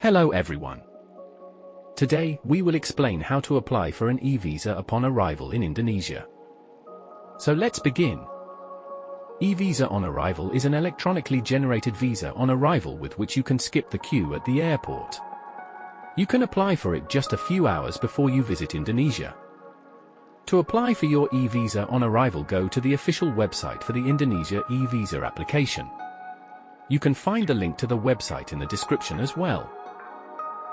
Hello everyone. Today, we will explain how to apply for an e-visa upon arrival in Indonesia. So let's begin. E-visa on arrival is an electronically generated visa on arrival with which you can skip the queue at the airport. You can apply for it just a few hours before you visit Indonesia. To apply for your e-visa on arrival, go to the official website for the Indonesia e-visa application. You can find the link to the website in the description as well.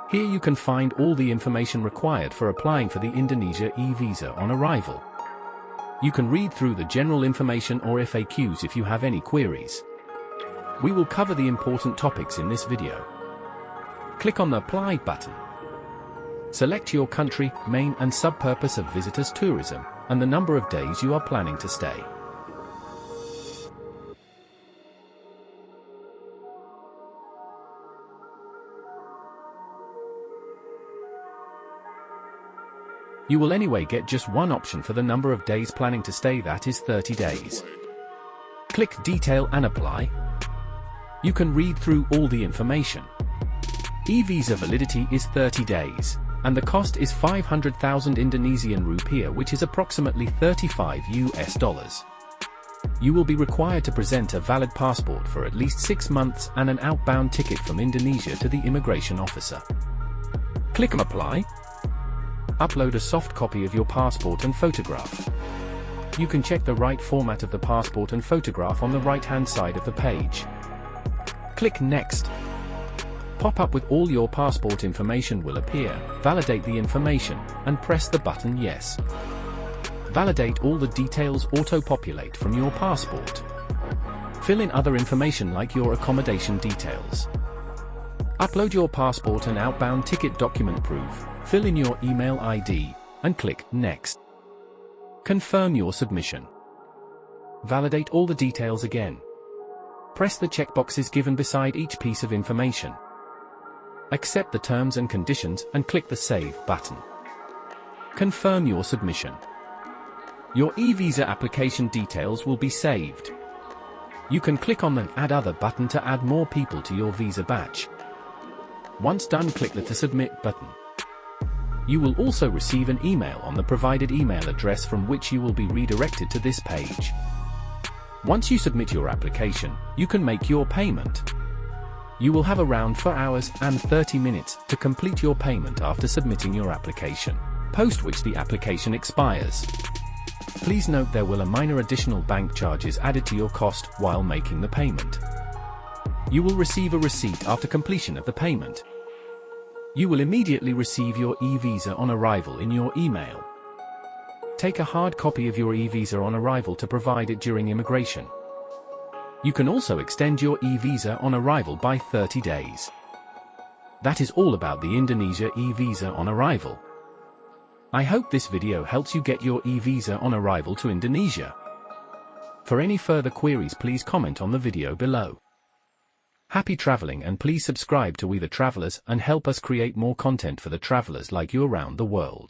Here you can find all the information required for applying for the Indonesia e-visa on arrival. You can read through the general information or FAQs if you have any queries. We will cover the important topics in this video. Click on the Apply button. Select your country, main and sub-purpose of visitors tourism, and the number of days you are planning to stay. You will anyway get just one option for the number of days planning to stay, that is 30 days. Click Detail and Apply. You can read through all the information. E-visa validity is 30 days, and the cost is 500,000 Indonesian rupiah, which is approximately $35 US. You will be required to present a valid passport for at least 6 months and an outbound ticket from Indonesia to the immigration officer. Click on Apply. Upload a soft copy of your passport and photograph. You can check the right format of the passport and photograph on the right-hand side of the page. Click Next. Pop-up with all your passport information will appear. Validate the information, and press the button Yes. Validate all the details auto-populate from your passport. Fill in other information like your accommodation details. Upload your passport and outbound ticket document proof. Fill in your email ID, and click Next. Confirm your submission. Validate all the details again. Press the checkboxes given beside each piece of information. Accept the terms and conditions and click the Save button. Confirm your submission. Your e-visa application details will be saved. You can click on the Add Other button to add more people to your visa batch. Once done, click the To Submit button. You will also receive an email on the provided email address from which you will be redirected to this page. Once you submit your application, you can make your payment. You will have around 4 hours and 30 minutes to complete your payment after submitting your application, post which the application expires. Please note there will be minor additional bank charges added to your cost while making the payment. You will receive a receipt after completion of the payment. You will immediately receive your e-visa on arrival in your email. Take a hard copy of your e-visa on arrival to provide it during immigration. You can also extend your e-visa on arrival by 30 days. That is all about the Indonesia e-visa on arrival. I hope this video helps you get your e-visa on arrival to Indonesia. For any further queries, please comment on the video below. Happy traveling, and please subscribe to We the Travelers and help us create more content for the travelers like you around the world.